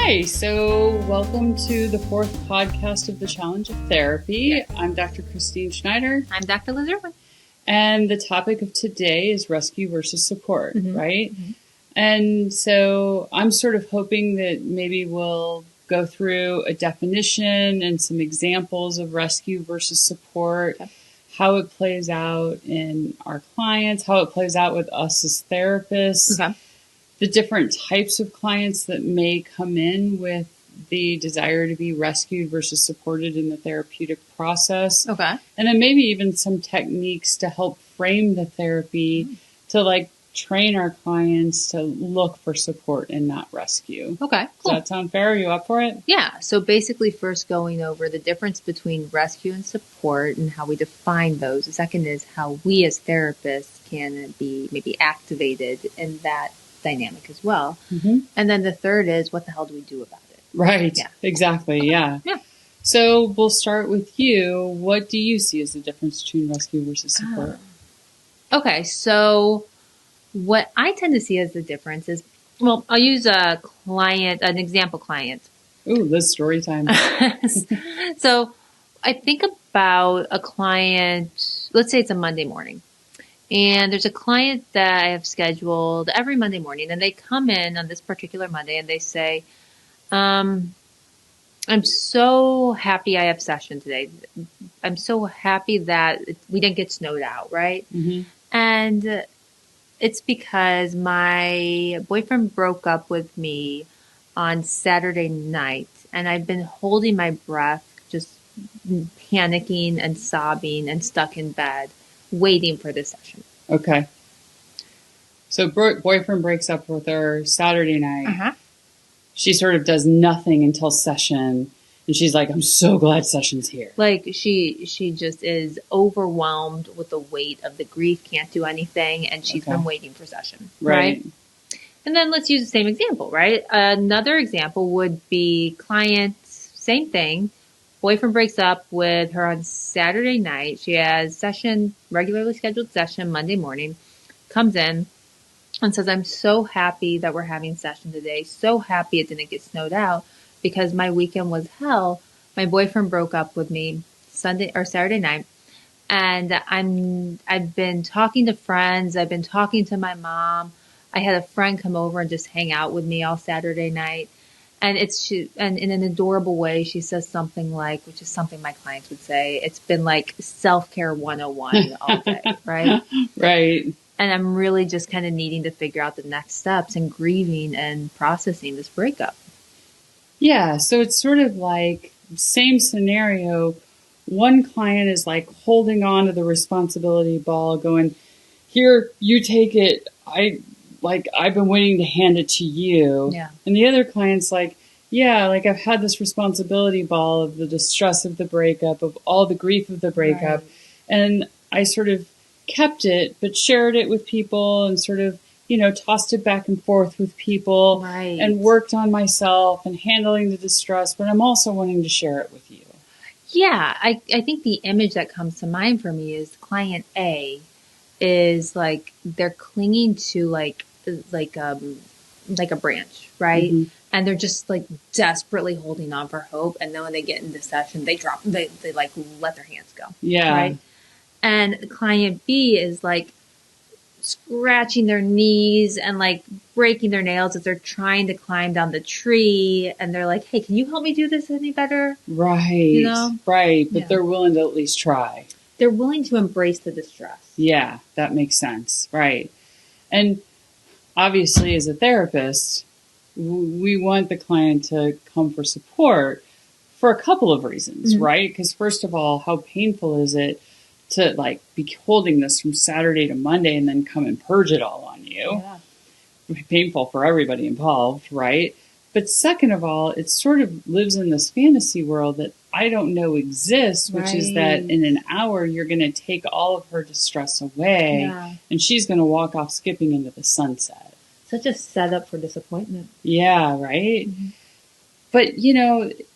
Hi, so welcome to the fourth podcast of The Challenge of Therapy. I'm Dr. Christine Schneider. I'm Dr. Liz Irwin. And the topic of today is rescue versus support, right? Mm-hmm. And so I'm sort of hoping that maybe we'll go through a definition and some examples of rescue versus support, how it plays out in our clients, how it plays out with us as therapists, the different types of clients that may come in with the desire to be rescued versus supported in the therapeutic process. Okay. And then maybe even some techniques to help frame the therapy to train our clients to look for support and not rescue. Okay, cool. Does that sound fair? Are you up for it? Yeah. So basically first going over the difference between rescue and support and how we define those. The second is how we as therapists can be maybe activated in that dynamic as well. Mm-hmm. And then the third is what the hell do we do about it? Right. Yeah. Exactly. Yeah. Yeah. So we'll start with you. What do you see as the difference between rescue versus support? Okay. So what I tend to see as the difference is, well, I'll use an example client. Ooh, Liz, story time. So I think about a client, let's say it's a Monday morning. And there's a client that I have scheduled every Monday morning, and they come in on this particular Monday and they say, I'm so happy I have session today. I'm so happy that we didn't get snowed out, right? Mm-hmm. And it's because my boyfriend broke up with me on Saturday night, and I've been holding my breath, just panicking and sobbing and stuck in bed, waiting for this session. Okay. So boyfriend breaks up with her Saturday night. Uh-huh. She sort of does nothing until session. And she's like, I'm so glad session's here. Like she just is overwhelmed with the weight of the grief, can't do anything, and she's been waiting for session. Right. And then let's use the same example, right? Another example would be client, same thing. Boyfriend breaks up with her on Saturday night. She has session, regularly scheduled session Monday morning, comes in and says, I'm so happy that we're having session today. So happy it didn't get snowed out because my weekend was hell. My boyfriend broke up with me Sunday or Saturday night. And I've been talking to friends. I've been talking to my mom. I had a friend come over and just hang out with me all Saturday night. And and in an adorable way, she says something like, which is something my clients would say, it's been like self-care 101 all day, right? Right. And I'm really just kind of needing to figure out the next steps and grieving and processing this breakup. Yeah. So it's sort of like same scenario. One client is like holding on to the responsibility ball going, here, you take it. I've been waiting to hand it to you. Yeah. And the other client's like, yeah, like I've had this responsibility ball of the distress of the breakup, of all the grief of the breakup. Right. And I sort of kept it, but shared it with people and sort of, tossed it back and forth with people and worked on myself and handling the distress, but I'm also wanting to share it with you. Yeah. I think the image that comes to mind for me is client A is like, they're clinging to like a branch, right? Mm-hmm. And they're just like desperately holding on for hope. And then when they get into session, they like let their hands go. Yeah. Right. And client B is like scratching their knees and like breaking their nails as they're trying to climb down the tree. And they're like, hey, can you help me do this any better? Right. Right. But they're willing to at least try. They're willing to embrace the distress. Yeah, that makes sense. Right. And obviously, as a therapist, we want the client to come for support for a couple of reasons, right? Because first of all, how painful is it to be holding this from Saturday to Monday and then come and purge it all on you? Yeah. It'd be painful for everybody involved, right? But second of all, it sort of lives in this fantasy world that I don't know exists, which is that in an hour, you're going to take all of her distress away and she's going to walk off skipping into the sunset. Such a setup for disappointment. Yeah, right? Mm-hmm. But,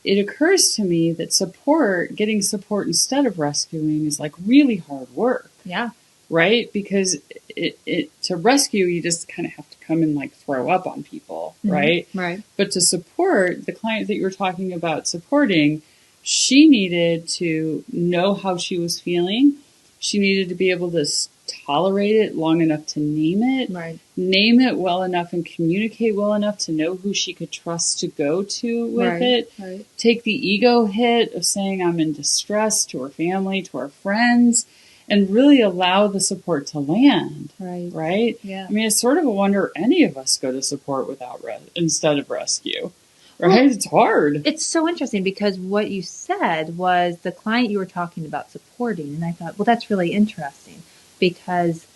it occurs to me that getting support instead of rescuing is like really hard work. Yeah. Right? Because to rescue, you just kind of have to come and like throw up on people, right? Right. But to support the client that you were talking about supporting, she needed to know how she was feeling. She needed to be able to tolerate it long enough to name it, name it well enough and communicate well enough to know who she could trust to go to with it. Take the ego hit of saying I'm in distress to her family, to her friends, and really allow the support to land. Right? Yeah. I mean, it's sort of a wonder any of us go to support without instead of rescue. Right? Well, it's hard. It's so interesting because what you said was the client you were talking about supporting. And I thought, well, that's really interesting because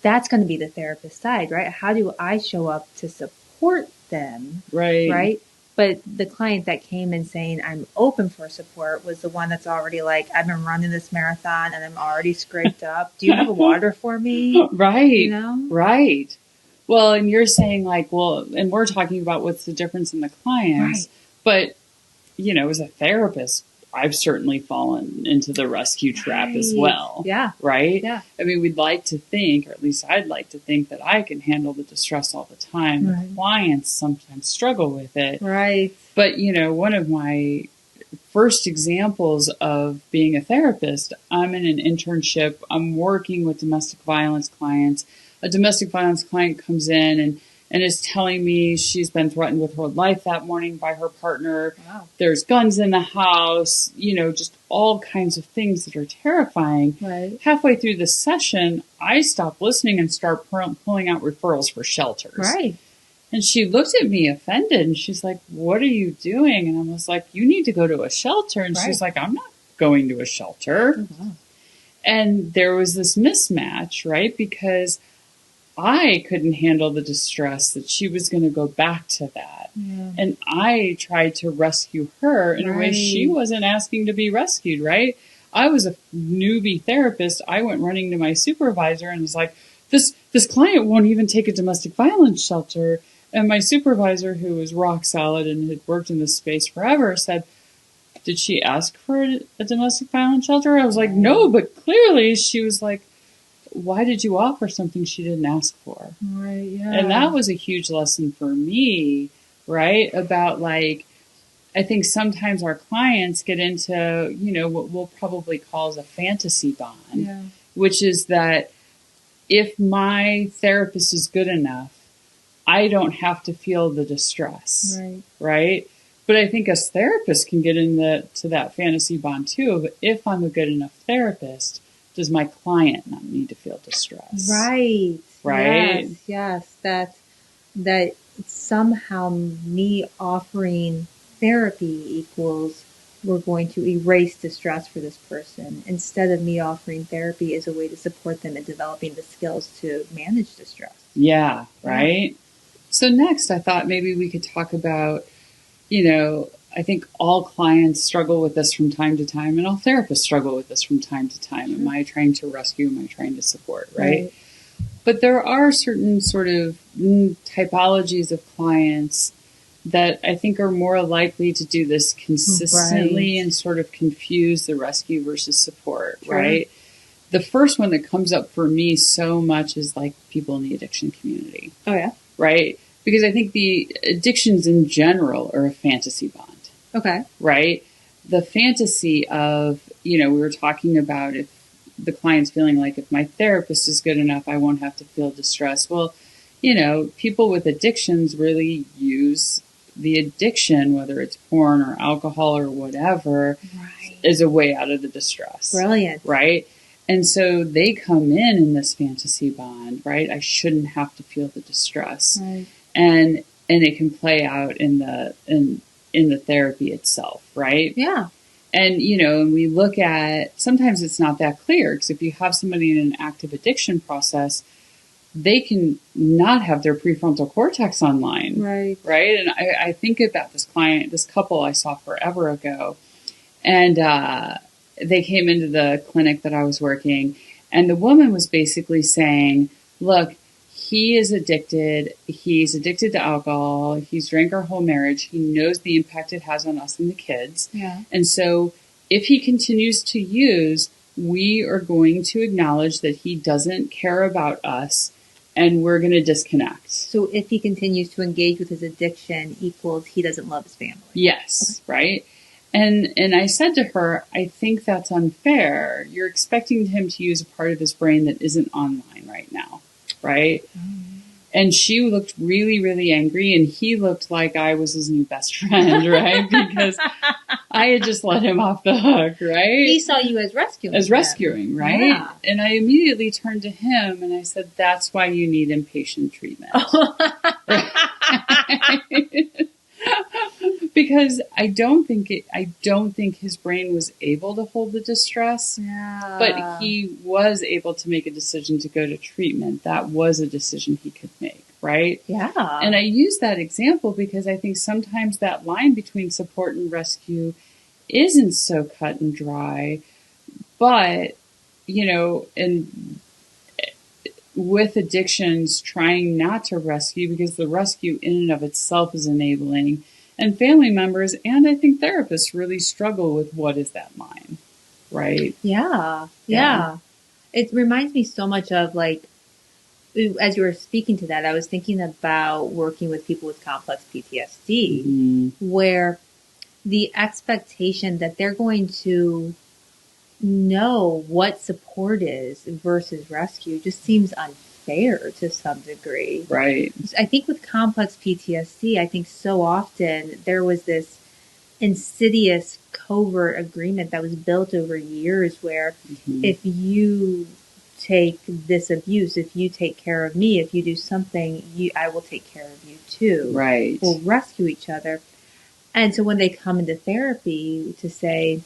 that's going to be the therapist side, right? How do I show up to support them? Right. But the client that came in saying, I'm open for support was the one that's already like, I've been running this marathon and I'm already scraped up. Do you have a water for me? Right. You know? Right. Well, and you're saying like, well, and we're talking about what's the difference in the clients, but, you know, as a therapist, I've certainly fallen into the rescue trap as well. Yeah. Right? Yeah. I mean, we'd like to think, or at least I'd like to think that I can handle the distress all the time. Right. Clients sometimes struggle with it. Right. But, you know, one of my first examples of being a therapist, I'm in an internship. I'm working with domestic violence clients. A domestic violence client comes in and is telling me she's been threatened with her life that morning by her partner. Wow. There's guns in the house, you know, just all kinds of things that are terrifying. Right. Halfway through the session, I stop listening and start pulling out referrals for shelters. Right. And she looked at me offended and she's like, what are you doing? And I was like, you need to go to a shelter. And she's like, I'm not going to a shelter. Oh, wow. And there was this mismatch, right? Because I couldn't handle the distress that she was going to go back to that. Yeah. And I tried to rescue her in a way she wasn't asking to be rescued, right? I was a newbie therapist. I went running to my supervisor and was like, this client won't even take a domestic violence shelter. And my supervisor, who was rock solid and had worked in this space forever, said, did she ask for a domestic violence shelter? I was like, no, but clearly she was like, why did you offer something she didn't ask for? Right, yeah. And that was a huge lesson for me, right? About like, I think sometimes our clients get into, you know, what we'll probably call as a fantasy bond, which is that if my therapist is good enough, I don't have to feel the distress, right? But I think us therapists can get into that fantasy bond too. But if I'm a good enough therapist, does my client not need to feel distress? Right. Right. Yes. That somehow me offering therapy equals we're going to erase distress for this person instead of me offering therapy as a way to support them in developing the skills to manage distress. Yeah. Right. So next I thought maybe we could talk about, you know, I think all clients struggle with this from time to time, and all therapists struggle with this from time to time. Am I trying to rescue? Am I trying to support? Right? But there are certain sort of typologies of clients that I think are more likely to do this consistently and sort of confuse the rescue versus support, right? The first one that comes up for me so much is like people in the addiction community. Oh, yeah? Right? Because I think the addictions in general are a fantasy bond. Okay. Right? The fantasy of, you know, we were talking about if the client's feeling like if my therapist is good enough, I won't have to feel distress. Well, you know, people with addictions really use the addiction, whether it's porn or alcohol or whatever, as a way out of the distress. Brilliant. Right? And so they come in this fantasy bond, right? I shouldn't have to feel the distress. Right. And it can play out in the therapy itself, right? Yeah. And, you know, and we look at, sometimes it's not that clear, because if you have somebody in an active addiction process, they can not have their prefrontal cortex online. Right. And I think about this couple I saw forever ago, and they came into the clinic that I was working, and the woman was basically saying, look, he is addicted. He's addicted to alcohol. He's drank our whole marriage. He knows the impact it has on us and the kids. Yeah. And so if he continues to use, we are going to acknowledge that he doesn't care about us, and we're going to disconnect. So if he continues to engage with his addiction equals he doesn't love his family. Yes, okay. Right? And I said to her, I think that's unfair. You're expecting him to use a part of his brain that isn't online right now, right? And she looked really, really angry, and he looked like I was his new best friend, right? Because I had just let him off the hook, right? He saw you as rescuing. As rescuing, right? Yeah. And I immediately turned to him and I said, that's why you need inpatient treatment. Because I don't think his brain was able to hold the distress, but he was able to make a decision to go to treatment. That was a decision he could make, right? Yeah. And I use that example because I think sometimes that line between support and rescue isn't so cut and dry, but, and with addictions, trying not to rescue because the rescue in and of itself is enabling. And family members and I think therapists really struggle with what is that line, right? Yeah. It reminds me so much of as you were speaking to that, I was thinking about working with people with complex PTSD, where the expectation that they're going to know what support is versus rescue just seems unfair to some degree. Right. I think with complex PTSD, I think so often there was this insidious covert agreement that was built over years where if you take this abuse, if you take care of me, if you do something, I will take care of you too. Right. We'll rescue each other. And so when they come into therapy to say,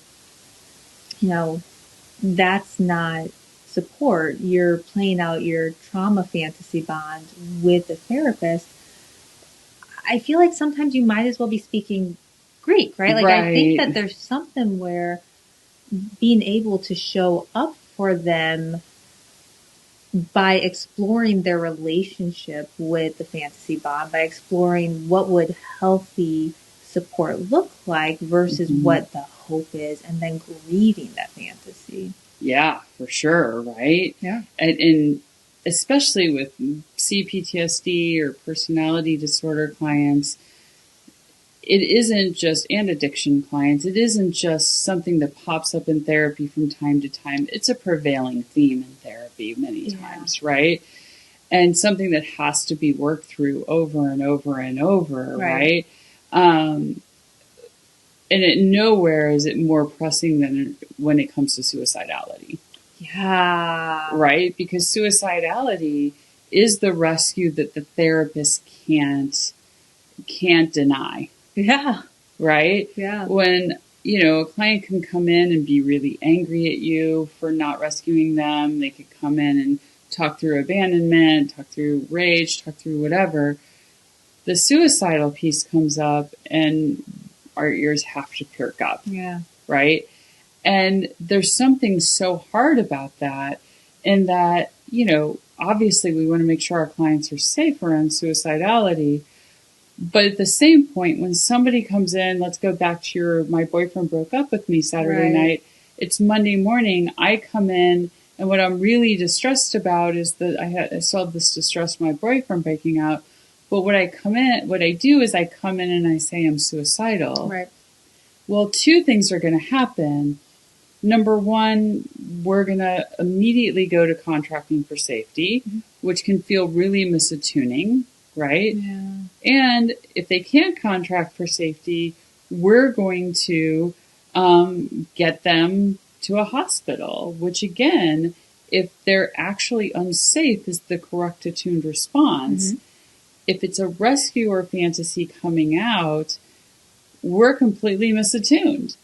that's not support, you're playing out your trauma fantasy bond with the therapist, I feel like sometimes you might as well be speaking Greek, right? I think that there's something where being able to show up for them by exploring their relationship with the fantasy bond, by exploring what would healthy support look like versus what the hope is, and then grieving that fantasy. Yeah, for sure, right? Yeah. And especially with CPTSD or personality disorder clients, it isn't just, and addiction clients, it isn't just something that pops up in therapy from time to time. It's a prevailing theme in therapy many times, right? And something that has to be worked through over and over and over, right? And nowhere is it more pressing than when it comes to suicidality. Yeah. Right? Because suicidality is the rescue that the therapist can't deny. Yeah. Right? Yeah. When, a client can come in and be really angry at you for not rescuing them. They could come in and talk through abandonment, talk through rage, talk through whatever. The suicidal piece comes up and our ears have to perk up. Yeah. Right? And there's something so hard about that in that, obviously we want to make sure our clients are safe around suicidality. But at the same point, when somebody comes in, let's go back to my boyfriend broke up with me Saturday night. It's Monday morning. I come in, and what I'm really distressed about is that I still have this distress from my boyfriend breaking up. But what I do is I come in and I say I'm suicidal. Right. Well, two things are going to happen. Number one, we're going to immediately go to contracting for safety, which can feel really misattuning, right? Yeah. And if they can't contract for safety, we're going to get them to a hospital, which again, if they're actually unsafe, is the correct attuned response. If it's a rescue or fantasy coming out, we're completely misattuned.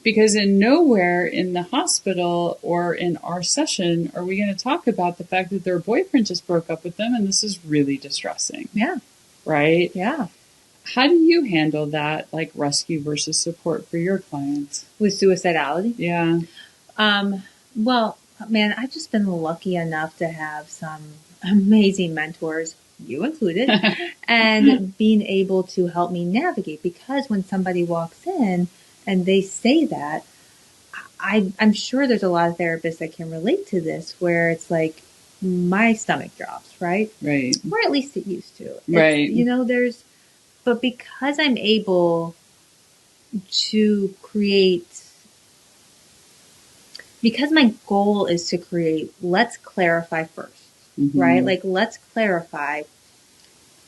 Because in nowhere in the hospital or in our session are we going to talk about the fact that their boyfriend just broke up with them and this is really distressing. Yeah. Right? Yeah. How do you handle that, like rescue versus support for your clients? With suicidality? Yeah. Well, man, I've just been lucky enough to have some amazing mentors, you included, and being able to help me navigate, because when somebody walks in and they say that, I'm sure there's a lot of therapists that can relate to this, where it's like my stomach drops, right? Right. Or at least it used to. Right. But because I'm able to because my goal is to create, let's clarify first, right? Like, let's clarify,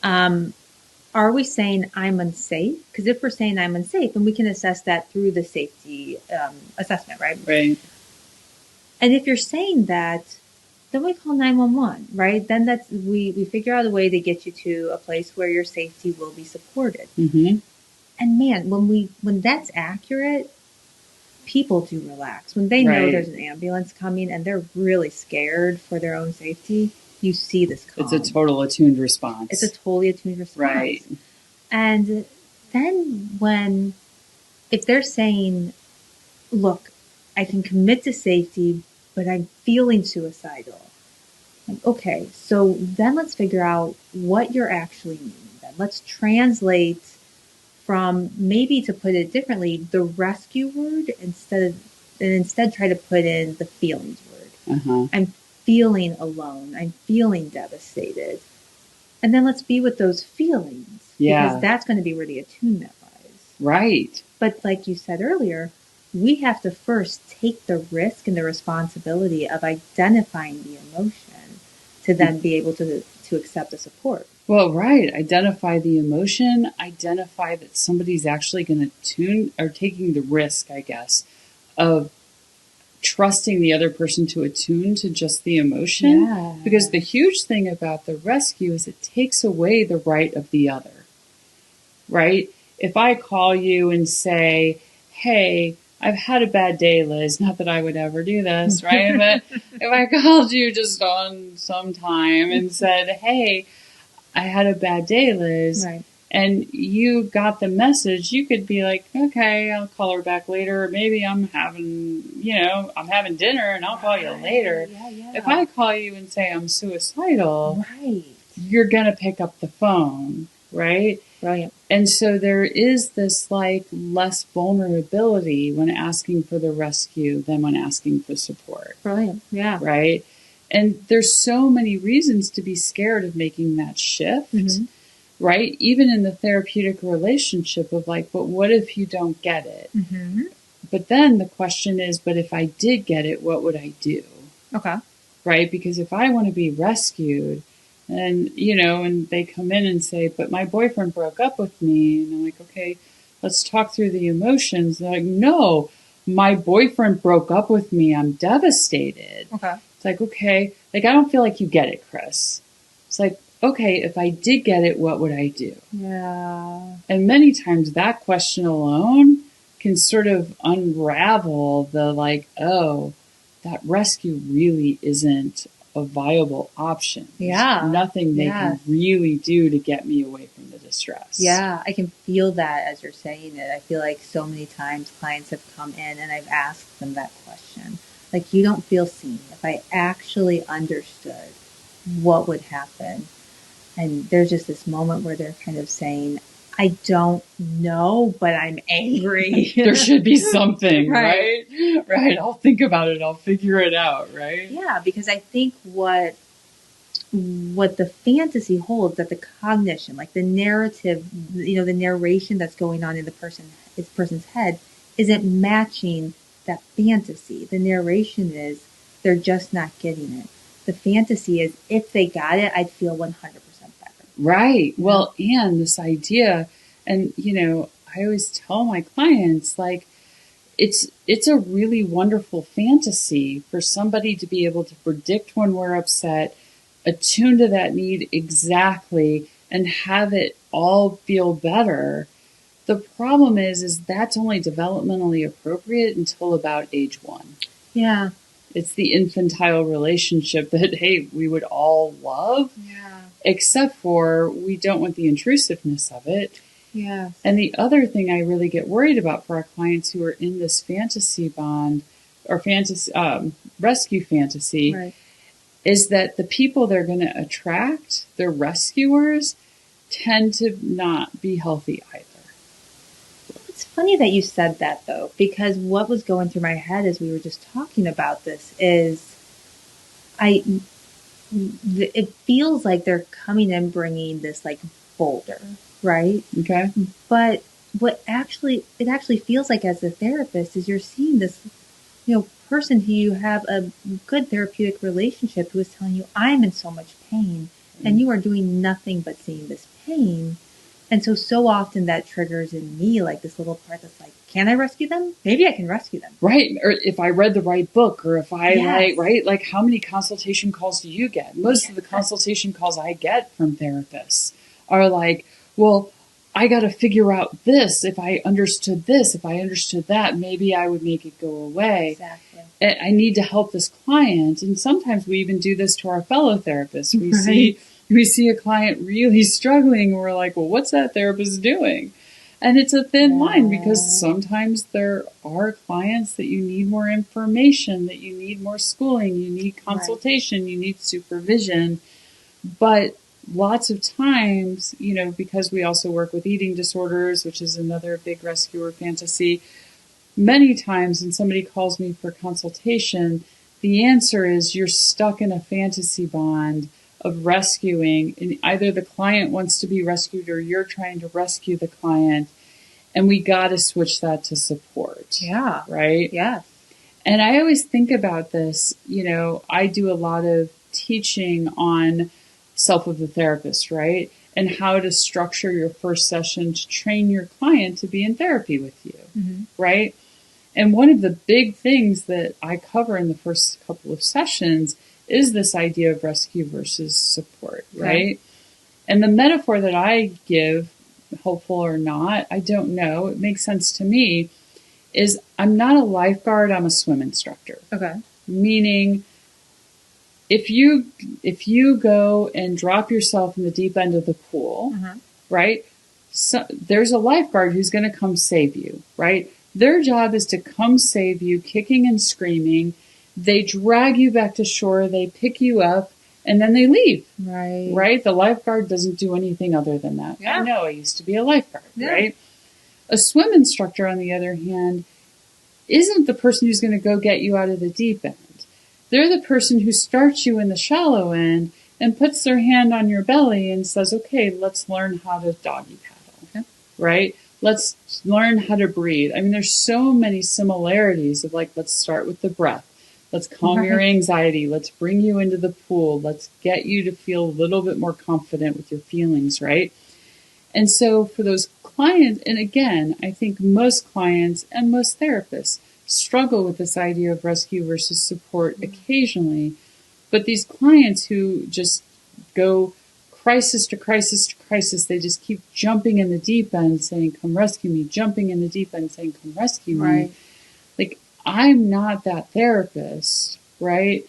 are we saying I'm unsafe? Because if we're saying I'm unsafe, then we can assess that through the safety assessment, right? Right. And if you're saying that, then we call 911, right? Then we figure out a way to get you to a place where your safety will be supported. Mm-hmm. And man, when that's accurate, people do relax. When they know there's an ambulance coming and they're really scared for their own safety, you see this calm. It's a total attuned response. It's a totally attuned response. Right. And then if they're saying, look, I can commit to safety, but I'm feeling suicidal. Like, okay, so then let's figure out what you're actually meaning. Then let's translate from, maybe to put it differently, the rescue word instead try to put in the feelings word. Uh-huh. I'm feeling alone. I'm feeling devastated. And then let's be with those feelings. Yeah. Because that's going to be where the attunement lies. Right. But like you said earlier, we have to first take the risk and the responsibility of identifying the emotion to then be able to accept the support. Well, right. Identify the emotion, identify that somebody's actually going to tune or taking the risk, I guess, of trusting the other person to attune to just the emotion. Yeah. Because the huge thing about the rescue is it takes away the right of the other, right? If I call you and say, hey, I've had a bad day, Liz. Not that I would ever do this, right? But if I called you just on some time and said, hey, I had a bad day, Liz, right, and you got the message, you could be like, okay, I'll call her back later. Or maybe I'm having dinner and I'll call you later. Yeah. If I call you and say I'm suicidal, right, you're going to pick up the phone, right? Brilliant. And so there is this like less vulnerability when asking for the rescue than when asking for support. Brilliant. Yeah. Right. And there's so many reasons to be scared of making that shift, right? Even in the therapeutic relationship of like, but what if you don't get it? Mm-hmm. But then the question is, but if I did get it, what would I do? Okay. Right? Because if I want to be rescued, and, and they come in and say, but my boyfriend broke up with me. And I'm like, okay, let's talk through the emotions. They're like, no, my boyfriend broke up with me. I'm devastated. Okay. It's like, okay, like, I don't feel like you get it, Chris. It's like, okay, if I did get it, what would I do? Yeah. And many times that question alone can sort of unravel the like, oh, that rescue really isn't a viable option. There's nothing they can really do to get me away from the distress. Yeah, I can feel that as you're saying it. I feel like so many times clients have come in and I've asked them that question. Like, you don't feel seen. If I actually understood, what would happen? And there's just this moment where they're kind of saying, I don't know, but I'm angry. There should be something, right? Right. I'll think about it. I'll figure it out, right? Yeah, because I think what the fantasy holds, that the cognition, like the narrative, the narration that's going on in this person's head isn't matching that fantasy. The narration is they're just not getting it. The fantasy is, if they got it, I'd feel 100% better. Right. Well, and this idea, and, I always tell my clients, like, it's a really wonderful fantasy for somebody to be able to predict when we're upset, attune to that need exactly, and have it all feel better. The problem is that's only developmentally appropriate until about age 1. Yeah. It's the infantile relationship that, hey, we would all love. Yeah. Except for we don't want the intrusiveness of it. Yeah. And the other thing I really get worried about for our clients who are in this fantasy bond or rescue fantasy is that the people they're going to attract, their rescuers, tend to not be healthy either. It's funny that you said that, though, because what was going through my head as we were just talking about this is it feels like they're coming in bringing this like boulder, right? Okay. But it actually feels like as a therapist is you're seeing this, person who you have a good therapeutic relationship who is telling you, I'm in so much pain, and you are doing nothing but seeing this pain. And so often that triggers in me like this little part that's like, can I rescue them? Maybe I can rescue them. Right. Or if I read the right book, or if I like how many consultation calls do you get? Most of the consultation calls I get from therapists are like, well, I got to figure out this. If I understood this, if I understood that, maybe I would make it go away. Exactly. I need to help this client. And sometimes we even do this to our fellow therapists. We see a client really struggling, and we're like, well, what's that therapist doing? And it's a thin line, because sometimes there are clients that you need more information, that you need more schooling, you need consultation, you need supervision. But lots of times, because we also work with eating disorders, which is another big rescuer fantasy, many times when somebody calls me for consultation, the answer is you're stuck in a fantasy bond of rescuing, and either the client wants to be rescued or you're trying to rescue the client, and we got to switch that to support. Yeah. Right? Yeah. And I always think about this, I do a lot of teaching on self of the therapist, right? And how to structure your first session to train your client to be in therapy with you, right? And one of the big things that I cover in the first couple of sessions is this idea of rescue versus support, right? And the metaphor that I give, helpful or not, I don't know, it makes sense to me, is I'm not a lifeguard, I'm a swim instructor. Okay. Meaning, if you go and drop yourself in the deep end of the pool, right? So there's a lifeguard who's going to come save you, right? Their job is to come save you, kicking and screaming. They drag you back to shore, they pick you up, and then they leave. Right. Right? The lifeguard doesn't do anything other than that. Yeah. I know, I used to be a lifeguard, right? A swim instructor, on the other hand, isn't the person who's going to go get you out of the deep end. They're the person who starts you in the shallow end and puts their hand on your belly and says, okay, let's learn how to doggy paddle, right? Let's learn how to breathe. I mean, there's so many similarities of like, let's start with the breath. Let's calm your anxiety. Let's bring you into the pool. Let's get you to feel a little bit more confident with your feelings, right? And so for those clients, and again, I think most clients and most therapists struggle with this idea of rescue versus support occasionally. But these clients who just go crisis to crisis to crisis, they just keep jumping in the deep end saying, come rescue me, jumping in the deep end saying, come rescue me. Like, I'm not that therapist, right?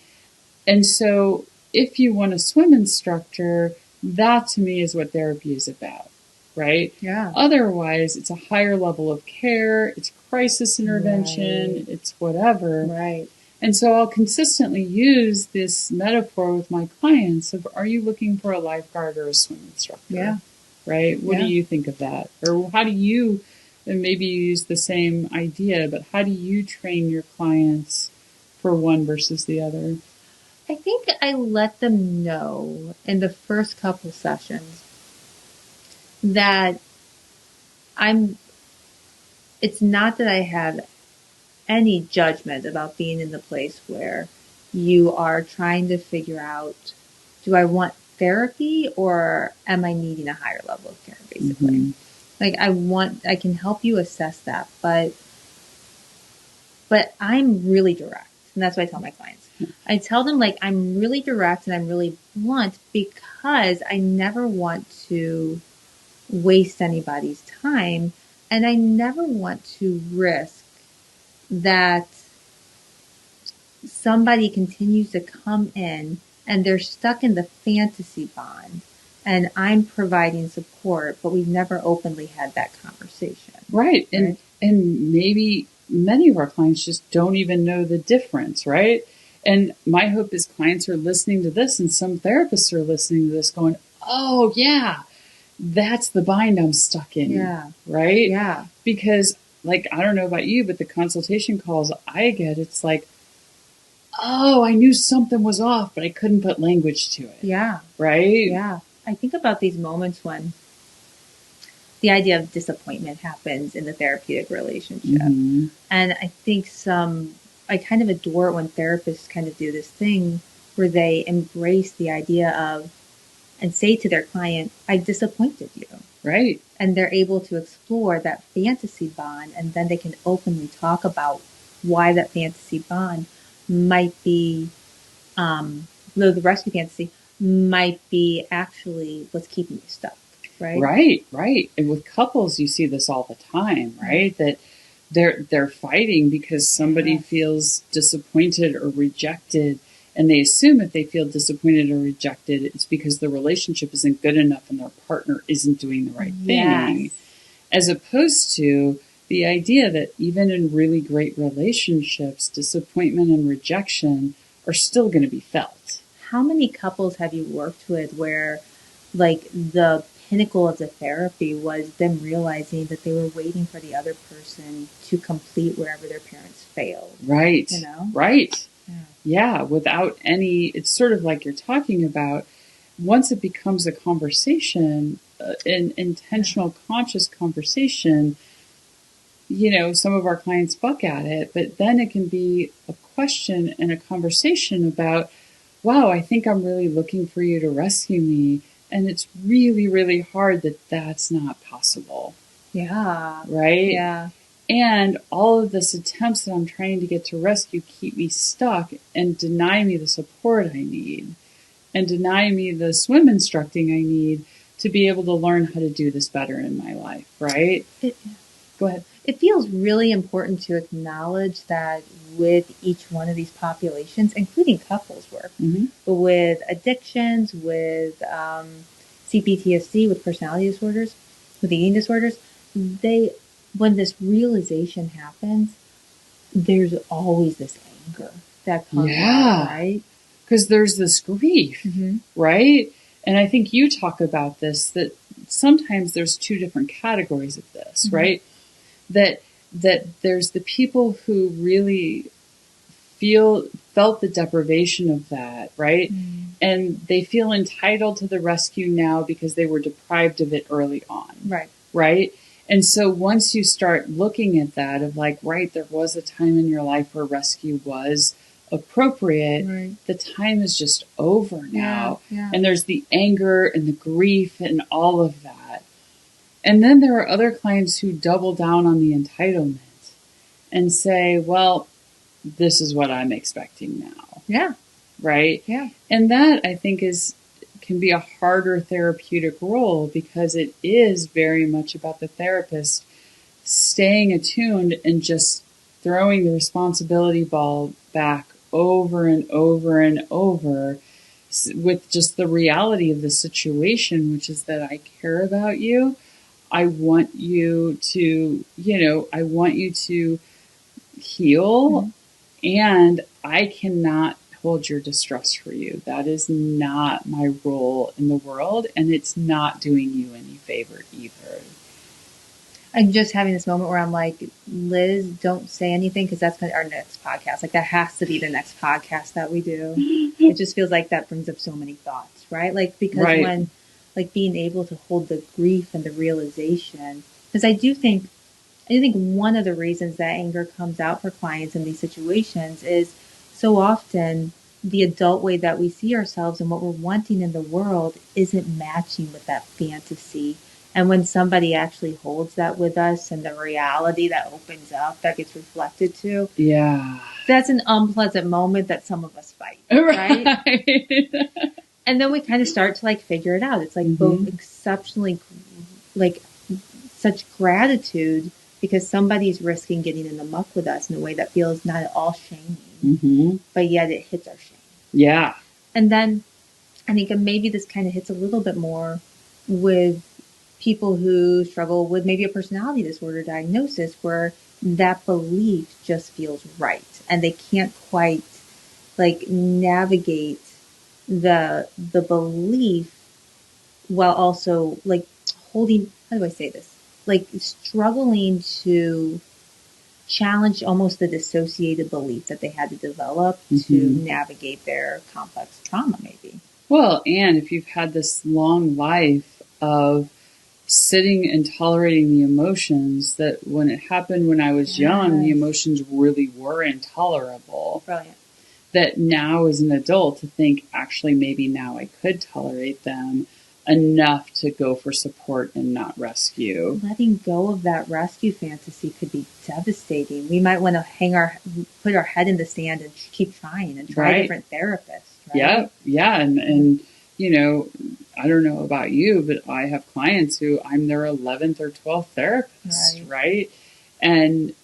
And so if you want a swim instructor, that to me is what therapy is about, right? Yeah. Otherwise, it's a higher level of care, it's crisis intervention, it's whatever. Right. And so I'll consistently use this metaphor with my clients of, are you looking for a lifeguard or a swim instructor? Yeah. Right? What do you think of that? Or how do you, and maybe you use the same idea, but how do you train your clients for one versus the other? I think I let them know in the first couple sessions that it's not that I have any judgment about being in the place where you are trying to figure out, do I want therapy or am I needing a higher level of care, basically? Like I can help you assess that, but I'm really direct. And that's what I tell my clients. I tell them like, I'm really direct and I'm really blunt because I never want to waste anybody's time. And I never want to risk that somebody continues to come in and they're stuck in the fantasy bond and I'm providing support, but we've never openly had that conversation. Right. And maybe many of our clients just don't even know the difference, right? And my hope is clients are listening to this and some therapists are listening to this going, oh yeah, that's the bind I'm stuck in. Yeah. Right? Yeah. Because, like, I don't know about you, but the consultation calls I get, it's like, oh, I knew something was off, but I couldn't put language to it. Yeah. Right? Yeah. I think about these moments when the idea of disappointment happens in the therapeutic relationship. Mm-hmm. And I think I kind of adore it when therapists kind of do this thing where they embrace the idea of, and say to their client, I disappointed you. Right. And they're able to explore that fantasy bond, and then they can openly talk about why that fantasy bond might be, the rescue fantasy might be actually what's keeping you stuck. Right. Right. And with couples, you see this all the time, right? That they're fighting because somebody feels disappointed or rejected, and they assume if they feel disappointed or rejected, it's because the relationship isn't good enough and their partner isn't doing the right thing. As opposed to the idea that even in really great relationships, disappointment and rejection are still going to be felt. How many couples have you worked with where, like, the pinnacle of the therapy was them realizing that they were waiting for the other person to complete wherever their parents failed? Right. You know? Right. Yeah. Without any, it's sort of like you're talking about, once it becomes a conversation, an intentional, conscious conversation, you know, some of our clients buck at it, but then it can be a question and a conversation about, wow, I think I'm really looking for you to rescue me. And it's really, really hard that that's not possible. Yeah. Right? Yeah. And all of this attempts that I'm trying to get to rescue keep me stuck and deny me the support I need and deny me the swim instructing I need to be able to learn how to do this better in my life. Right? Go ahead. It feels really important to acknowledge that with each one of these populations, including couples work, with addictions, with CPTSD, with personality disorders, with eating disorders, when this realization happens, there's always this anger that comes out, right? Because there's this grief, right? And I think you talk about this, that sometimes there's two different categories of this, right? That there's the people who really felt the deprivation of that, right? And they feel entitled to the rescue now because they were deprived of it early on. Right? And so once you start looking at that of like, right, there was a time in your life where rescue was appropriate, the time is just over now. And there's the anger and the grief and all of that. And then there are other clients who double down on the entitlement and say, well, this is what I'm expecting now. Yeah. Right? Yeah. And that, I think, can be a harder therapeutic role because it is very much about the therapist staying attuned and just throwing the responsibility ball back over and over and over with just the reality of the situation, which is that I care about you. I want you to, I want you to heal, and I cannot hold your distress for you. That is not my role in the world, and it's not doing you any favor either. I'm just having this moment where I'm like, Liz, don't say anything because that's our next podcast. Like, that has to be the next podcast that we do. It just feels like that brings up so many thoughts, right? Like, because when, like, being able to hold the grief and the realization, because I do think one of the reasons that anger comes out for clients in these situations is so often the adult way that we see ourselves and what we're wanting in the world isn't matching with that fantasy. And when somebody actually holds that with us and the reality that opens up, that gets reflected to, that's an unpleasant moment that some of us fight, right? And then we kind of start to like figure it out. It's like both exceptionally, like, such gratitude because somebody's risking getting in the muck with us in a way that feels not at all shaming, but yet it hits our shame. Yeah. And then I think maybe this kind of hits a little bit more with people who struggle with maybe a personality disorder diagnosis where that belief just feels right and they can't quite like navigate the belief while also like holding, how do I say this? Like struggling to challenge almost the dissociated belief that they had to develop to navigate their complex trauma, maybe. Well, and if you've had this long life of sitting and tolerating the emotions, that when it happened when I was young, the emotions really were intolerable. Brilliant. That now as an adult to think, actually, maybe now I could tolerate them enough to go for support and not rescue. Letting go of that rescue fantasy could be devastating. We might want to put our head in the sand and keep trying and try different therapists. Right? Yeah. And, you know, I don't know about you, but I have clients who I'm their 11th or 12th therapist, right? And,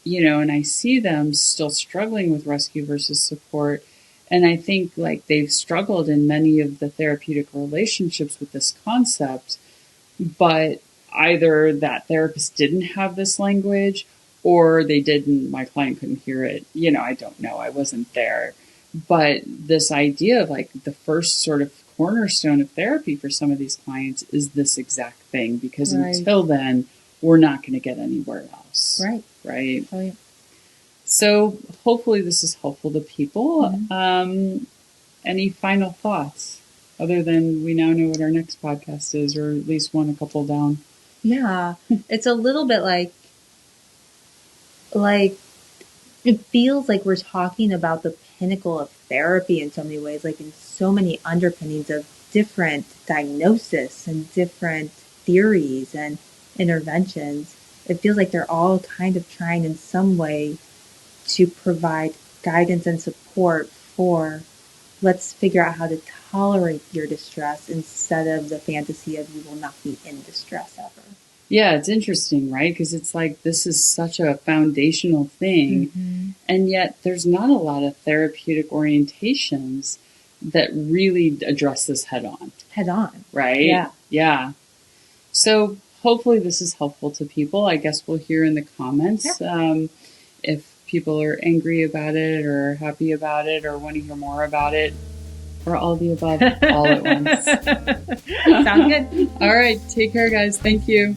you know, and I see them still struggling with rescue versus support. And I think like they've struggled in many of the therapeutic relationships with this concept, but either that therapist didn't have this language or they didn't, my client couldn't hear it. You know, I don't know. I wasn't there. But this idea of like the first sort of cornerstone of therapy for some of these clients is this exact thing, because until then, we're not going to get anywhere else. Right. Oh, yeah. So hopefully this is helpful to people. Any final thoughts other than we now know what our next podcast is, or at least a couple down? Yeah. It's a little bit like it feels like we're talking about the pinnacle of therapy in so many ways, like in so many underpinnings of different diagnosis and different theories and interventions. It feels like they're all kind of trying in some way to provide guidance and support for, let's figure out how to tolerate your distress instead of the fantasy of you will not be in distress ever. Yeah, it's interesting, right? Because it's like this is such a foundational thing, and yet there's not a lot of therapeutic orientations that really address this head on. Right? Yeah. So hopefully this is helpful to people. I guess we'll hear in the comments if people are angry about it or happy about it or want to hear more about it, or all the above all at once. Sounds good. All right. Take care, guys. Thank you.